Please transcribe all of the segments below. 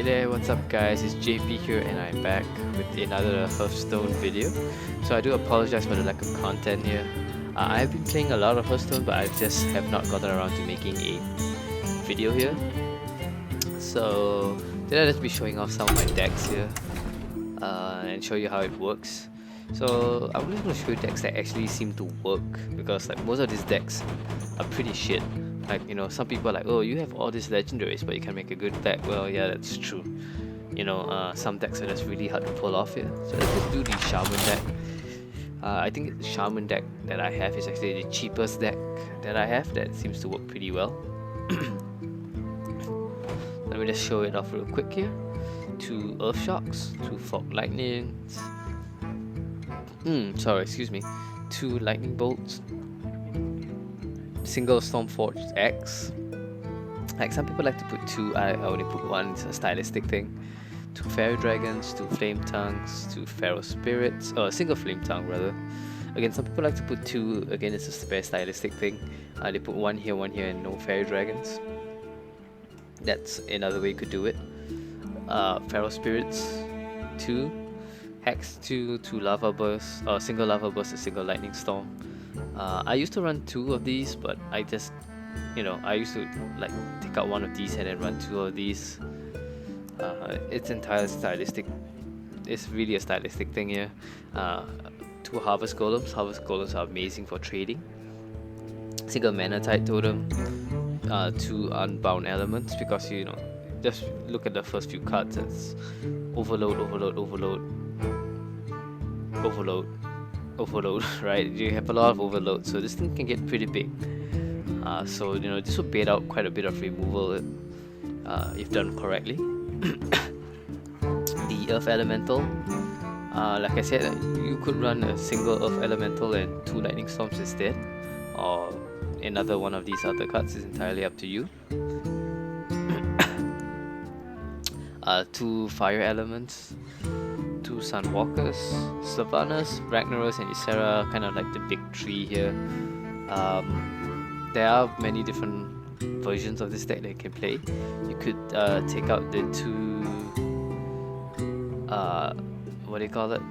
Hey there, what's up guys, it's JP here and I'm back with another Hearthstone video. So I do apologize for the lack of content here. I've been playing a lot of Hearthstone but I just have not gotten around to making a video here. So today I'll just be showing off some of my decks here and show you how it works. So I'm just going to show you decks that actually seem to work, because like most of these decks are pretty shit. Like, you know, some people are like, oh, you have all these legendaries but you can make a good deck. Well, yeah, that's true. You know, some decks are just really hard to pull off here. So let's just do the Shaman deck. I think the Shaman deck that I have is actually the cheapest deck that I have that seems to work pretty well. Let me just show it off real quick here. 2 Earth Shocks, 2 Fog Lightnings, 2 Lightning Bolts, single Stormforged Axe. Like some people like to put 2, I only put 1, it's a stylistic thing. 2 Fairy Dragons, 2 Flame Tongues, 2 Feral Spirits, or a single Flame Tongue rather. Again, some people like to put 2, again it's a very stylistic thing. They put 1 here and no Fairy Dragons. That's another way you could do it. Feral Spirits 2, Hex 2, 2 Lava Bursts, or single Lava Burst, a single Lightning Storm. I used to run 2 of these, but I just, you know, I used to like take out 1 of these and then run 2 of these. It's entirely stylistic. It's really a stylistic thing here. 2 Harvest Golems. Harvest Golems are amazing for trading. Single Mana Tide Totem. 2 Unbound Elements, because you know, just look at the first few cards. It's overload, overload, overload, overload, overload, right? You have a lot of overload, so this thing can get pretty big. So you know, this will bait out quite a bit of removal if done correctly. The Earth Elemental, like I said, you could run a single Earth Elemental and 2 Lightning Storms instead, or another one of these other cards. Is entirely up to you. 2 Fire Elements, 2 Sunwalkers, Sylvanas, Ragnaros, and Ysera, kind of like the big 3 here. There are many different versions of this deck that you can play. You could take out the 2, what do you call it?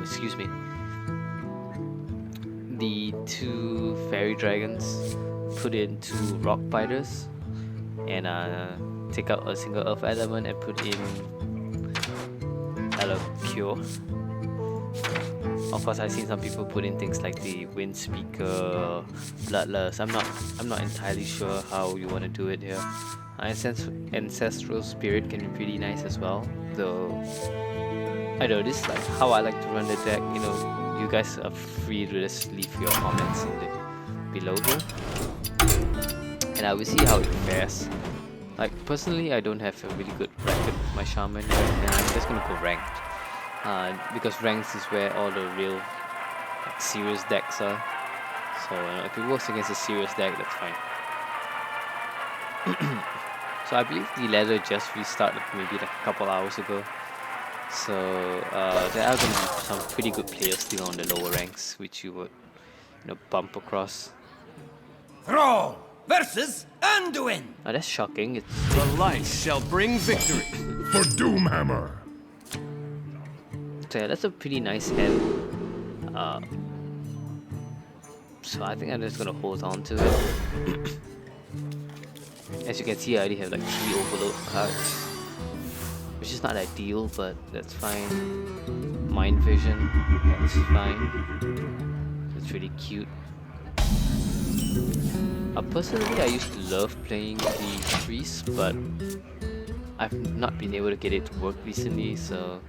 Excuse me. The 2 Fairy Dragons, put in 2 Rock Biters, and take out a single Earth Element and put in Cure. Of course, I've seen some people put in things like the Wind Speaker, Bloodlust. I'm not entirely sure how you want to do it here. Ancestral Spirit can be pretty nice as well, though. I know this is like how I like to run the deck. You know, you guys are free to just leave your comments in the below here, and I will see how it fares. Like personally, I don't have a really good record with my Shaman here, and I'm just gonna go ranked. Because ranks is where all the real like, serious decks are. So if it works against a serious deck, that's fine. So I believe the ladder just restarted maybe like a couple hours ago. So there are going to be some pretty good players still on the lower ranks, which you would, you know, bump across. Thrall versus Anduin. That's shocking. It's the light shall bring victory for Doomhammer. So yeah, that's a pretty nice hand. So I think I'm just gonna hold on to it. As you can see, I already have like 3 overload cards, which is not ideal, but that's fine. Mind Vision, that's fine. It's really cute. Personally, I used to love playing the Priest, but I've not been able to get it to work recently, so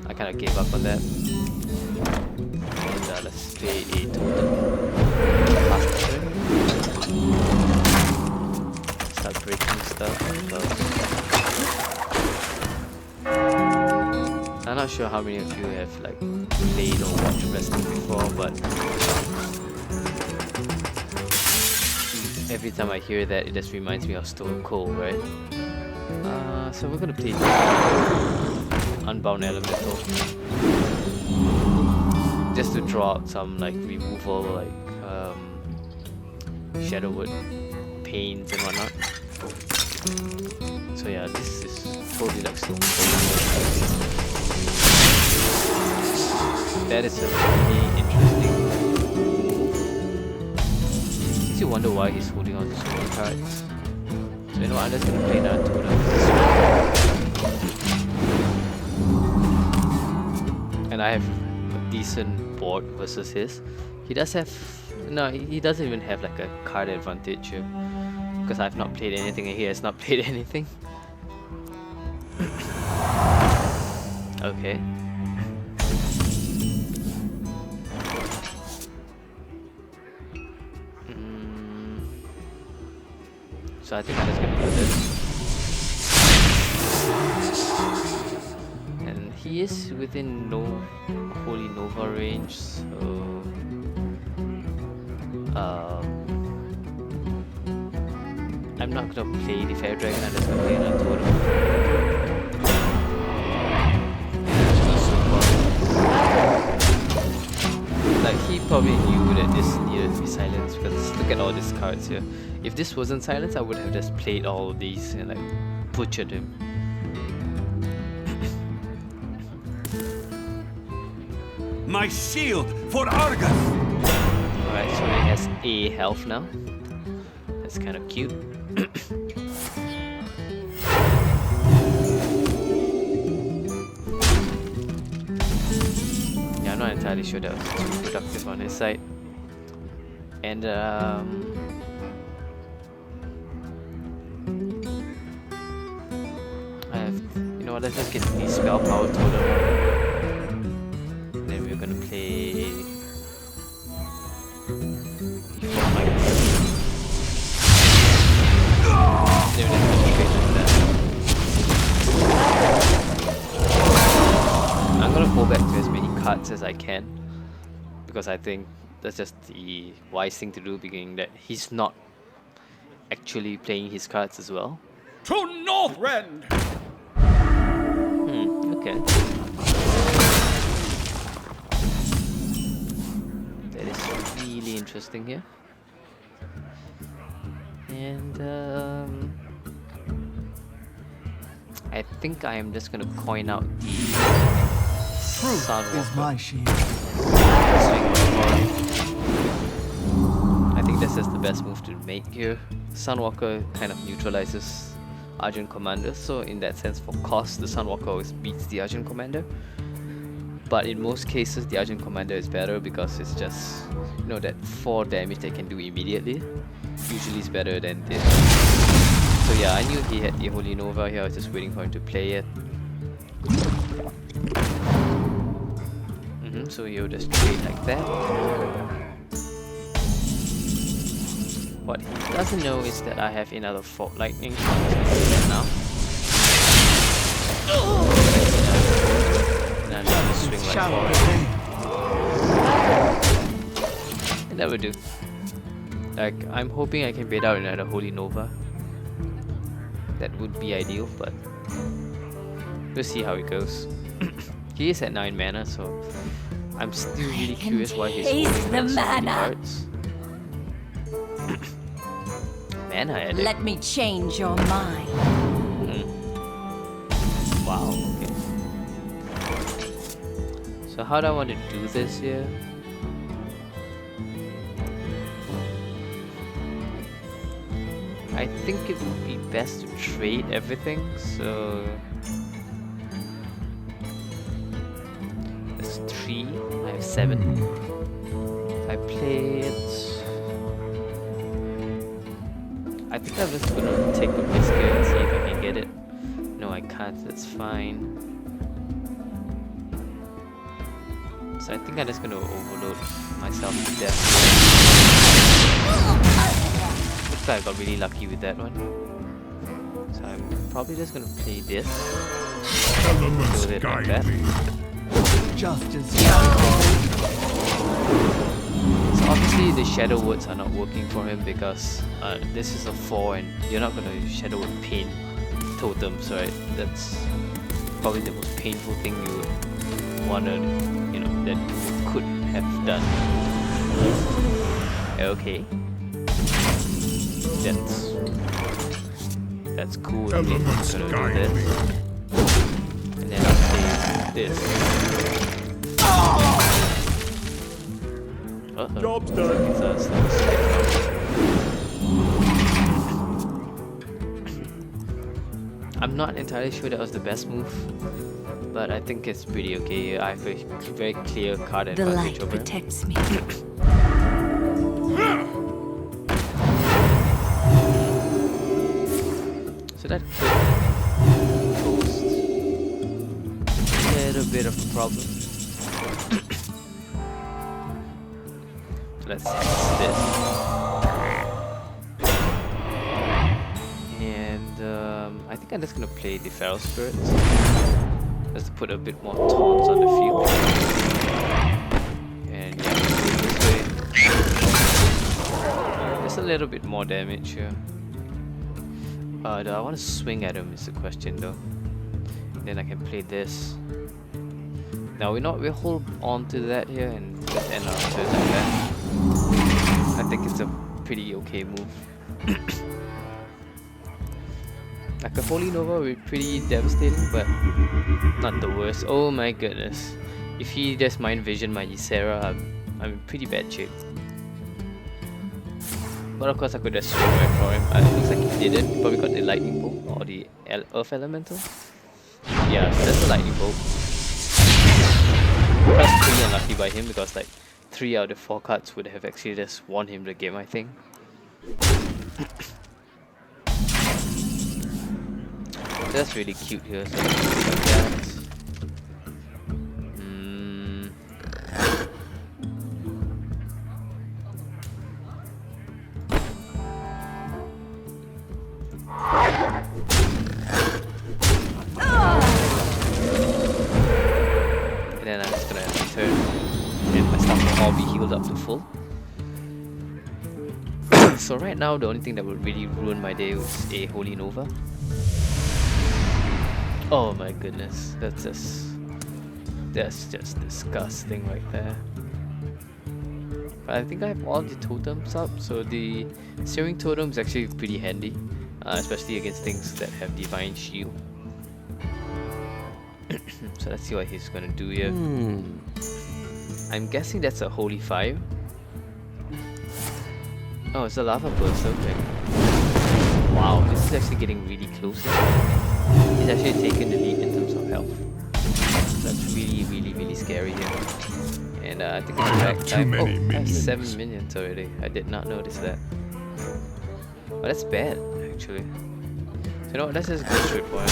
I kind of gave up on that. And let's play a totem. Last turn. Start breaking stuff. I'm not sure how many of you have like played or watched wrestling before, but every time I hear that, it just reminds me of Stone Cold, right? So we're gonna play Unbound Elemental, just to draw out some like removal, like Shadowwood, Pains and whatnot. So yeah, this is totally like still. That is a really interesting. Makes you wonder why he's holding on to so many cards. So you know what, I'm just gonna play that totem. And I have a decent board versus his. He does have no, he doesn't even have like a card advantage here. Because I've not played anything and he has not played anything. Okay. So I think I'm just gonna do this. And he is within no Holy Nova range, so I'm not gonna play the Fair Dragon, I'm just gonna play another totem. Like, he probably knew that this needed to be silenced because look at all these cards here. If this wasn't silenced, I would have just played all of these and like butchered him. My shield for Argus! Alright, so he has A health now. That's kind of cute. Yeah, I'm not entirely sure that was too productive on his side. And I have, you know what, let's just get the spell power totem. And then we're gonna play I'm gonna go back to as many cards as I can because I think that's just the wise thing to do, being that he's not actually playing his cards as well. To Northrend! Okay. That is really interesting here. And I think I am just gonna coin out the Sunwalker. Is my shield. I think that's just the best move to make here. Sunwalker kind of neutralizes Argent Commander, so in that sense, for cost, the Sunwalker always beats the Argent Commander. But in most cases, the Argent Commander is better because it's just, you know, that 4 damage they can do immediately. Usually is better than this. So yeah, I knew he had the Holy Nova here, I was just waiting for him to play it. So you'll just trade like that. What he doesn't know is that I have another Fault Lightning, so I'm just gonna do that now. And I'm just gonna swing like forward. And that would do. Like, I'm hoping I can bait out another Holy Nova. That would be ideal, but we'll see how it goes. He is at 9 mana, so I'm still really curious why he's holding so many cards. Mana edit. Let me change your mind. Wow, okay. So how do I want to do this here? I think it would be best to trade everything, so that's 3, I have 7. If I play it, I think I'm just gonna take the risk here and see if I can get it. No, I can't, that's fine. So I think I'm just gonna overload myself to death. Looks like I got really lucky with that one. So I'm probably just gonna play this. Do it like that. Justice. So obviously the Shadow Words are not working for him because this is a 4 and you're not gonna Shadow Word paint totems, right? That's probably the most painful thing you would wanna, you know, that you could have done. Okay. That's cool with me. I'm gonna do this. And then I'll play this. Job's done. I'm not entirely sure that was the best move, but I think it's pretty okay. I have a very clear card The advantage light over him. protects me. So that could pose a little bit of a problem. Let's use this. And I think I'm just gonna play the Feral Spirits. Just to put a bit more taunts on the field. And yeah, do it this way. Just a little bit more damage here. Do I want to swing at him is the question though. Then I can play this. Now we'll hold on to that here and just end our turn like that. I think it's a pretty okay move. Like a Holy Nova would be pretty devastating, but not the worst. Oh my goodness. If he just Mind Vision my Ysera, I'm in pretty bad shape. But of course I could just swing right for him. It looks like he didn't. He probably got the Lightning Bolt or the Earth Elemental. Yeah, so that's the Lightning Bolt. That's pretty unlucky by him because like 3 out of 4 cards would have actually just won him the game, I think. That's really cute here. So let's do like that. And then I'm just gonna have to turn and my stuff will all be healed up to full. So right now the only thing that would really ruin my day was a Holy Nova. Oh my goodness, that's just disgusting right there. But I think I have all the totems up, so the Searing Totem is actually pretty handy, especially against things that have Divine Shield. So let's see what he's gonna do here. I'm guessing that's a Holy Fire. Oh, it's a Lava Burst, okay. Wow, this is actually getting really close here. He's actually taken the lead in terms of health. That's really scary here. And I think it's back time. Oh, I have 7 minions already. I did not notice that. Oh, that's bad, actually. So you know what, let's just go straight for it.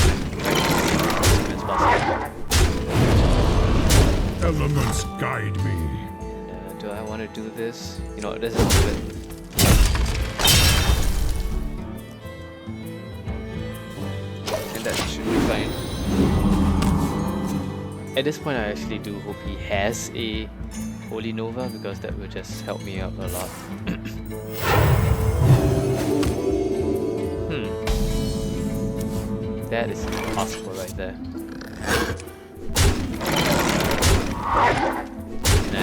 Elements guide me. And, do I want to do this? You know what, let's just do it. That should be fine. At this point I actually do hope he has a Holy Nova because that will just help me out a lot. That is impossible right there. And I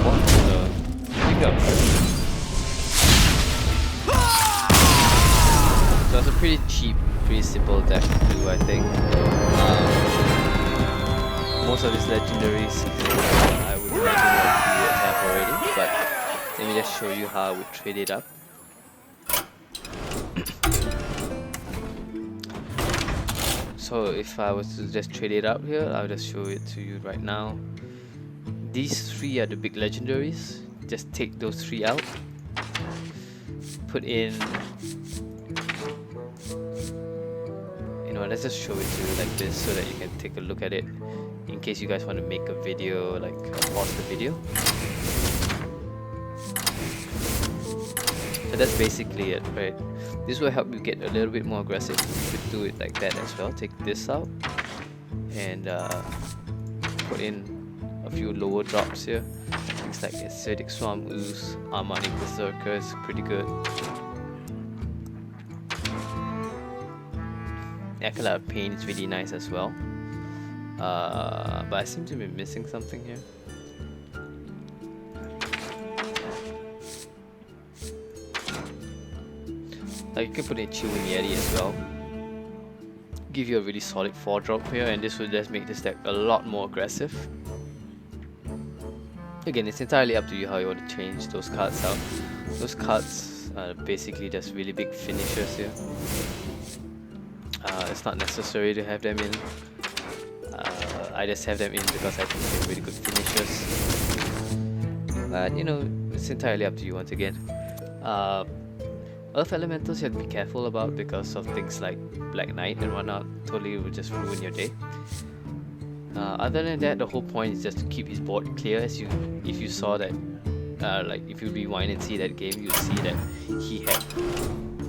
want to pick up. So it's a pretty cheap, pretty simple deck to do, I think. Most of these legendaries I would imagine that you would have already, but let me just show you how I would trade it up. So if I was to just trade it up here, I'll just show it to you right now. These 3 are the big legendaries. Just take those 3 out. Put in... let's just show it to you like this so that you can take a look at it in case you guys want to make a video, like pause the video. So that's basically it, right? This will help you get a little bit more aggressive. You could do it like that as well. Take this out and put in a few lower drops here. Things like Acidic Swamp Ooze, Armani Berserker is pretty good. Acolyte of Pain is really nice as well. But I seem to be missing something here. Like you can put in Chewing Yeti as well. give you a really solid 4-drop here, and this will just make this deck a lot more aggressive. Again, it's entirely up to you how you want to change those cards out. Those cards are basically just really big finishers here. It's not necessary to have them in. I just have them in because I think they're really good finishers. But you know, it's entirely up to you once again. Earth Elementals you have to be careful about because of things like Black Knight and whatnot. Totally will just ruin your day. Other than that, the whole point is just to keep his board clear. If you saw that, like if you rewind and see that game, you'll see that he had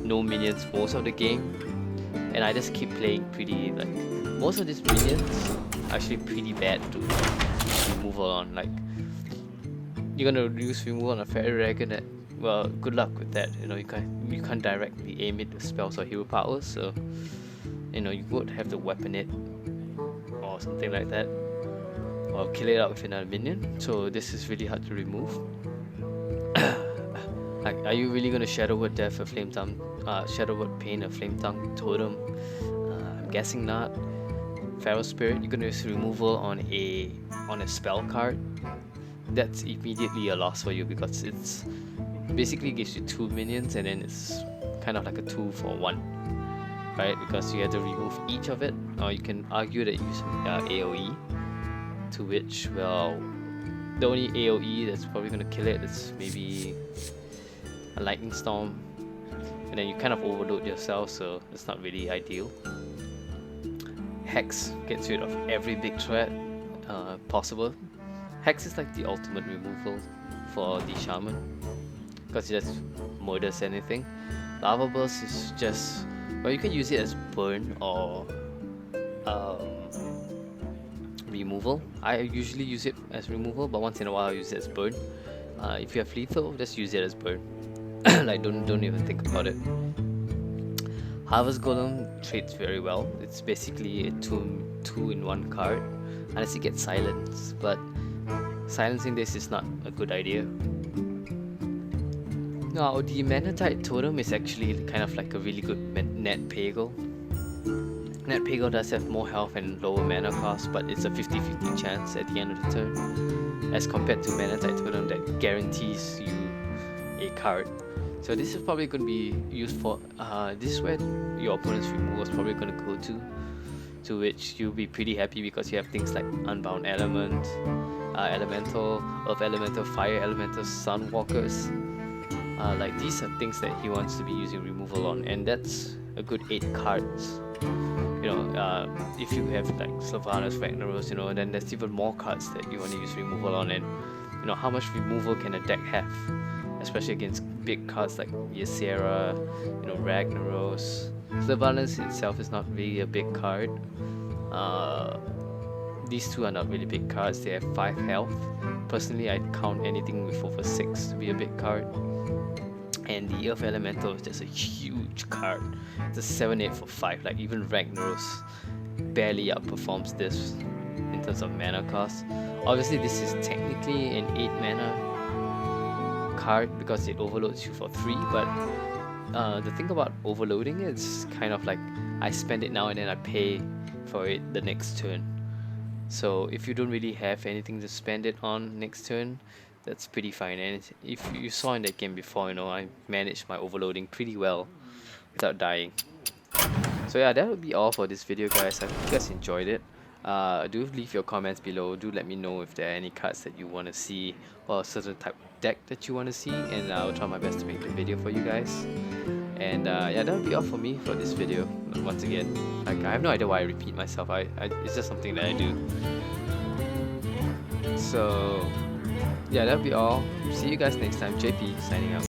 no minions most of the game, and I just keep playing pretty like most of these minions are actually pretty bad to removal on. Like you're gonna use removal on a fairy dragon. That, well, good luck with that. You know, you can't directly aim it with spells or hero powers, so you know you would have to weapon it or something like that, or kill it out with another minion. So this is really hard to remove. Like, are you really gonna Shadow Word Death a Flame Tongue, Shadow Word Pain a Flame Tongue Totem? I'm guessing not. Feral Spirit, you're gonna use removal on a spell card. That's immediately a loss for you because it's basically gives you 2 minions and then it's kind of like a 2 for 1, right? Because you have to remove each of it, or you can argue that you use AoE, to which, well, the only AoE that's probably gonna kill it is maybe a Lightning Storm, and then you kind of overload yourself, so it's not really ideal. Hex gets rid of every big threat possible. Hex is like the ultimate removal for the Shaman because it just murders anything. Lava Burst is just, well, you can use it as burn or removal. I usually use it as removal, but once in a while I use it as burn. If you have lethal, just use it as burn. Like don't even think about it. Harvest Golem trades very well. It's basically a 2-in-1 card unless it gets silenced, but silencing this is not a good idea. Now the Manatite Totem is actually kind of like a really good net Pagel. Net Pagel does have more health and lower mana cost, but it's a 50-50 chance at the end of the turn, as compared to Manatite Totem that guarantees you a card. So this is probably going to be used for, this is where your opponent's removal is probably going to go to which you'll be pretty happy because you have things like Unbound Element, Elemental, Earth Elemental, Fire Elemental, Sunwalkers. Like these are things that he wants to be using removal on, and that's a good 8 cards. You know, if you have like Sylvanas, Ragnaros, you know, then there's even more cards that you want to use removal on, and you know, how much removal can a deck have? Especially against big cards like Ysera, you know, Ragnaros. Sylvanas itself is not really a big card. These two are not really big cards, they have 5 health. Personally, I count anything with over 6 to be a big card. And the Earth Elemental is just a huge card. It's a 7/8 for 5, like even Ragnaros barely outperforms this in terms of mana cost. Obviously this is technically an 8 mana card because it overloads you for 3, but the thing about overloading is kind of like I spend it now and then I pay for it the next turn. So if you don't really have anything to spend it on next turn, that's pretty fine. And if you saw in that game before, you know, I managed my overloading pretty well without dying. So yeah, that would be all for this video, guys. I hope you guys enjoyed it. Do leave your comments below. Do let me know if there are any cards that you want to see or a certain type of deck that you want to see, and I'll try my best to make the video for you guys. And yeah, that would be all for me for this video. Once again, like, I have no idea why I repeat myself. It's just something that I do. So yeah, that'll be all. See you guys next time. JP signing out.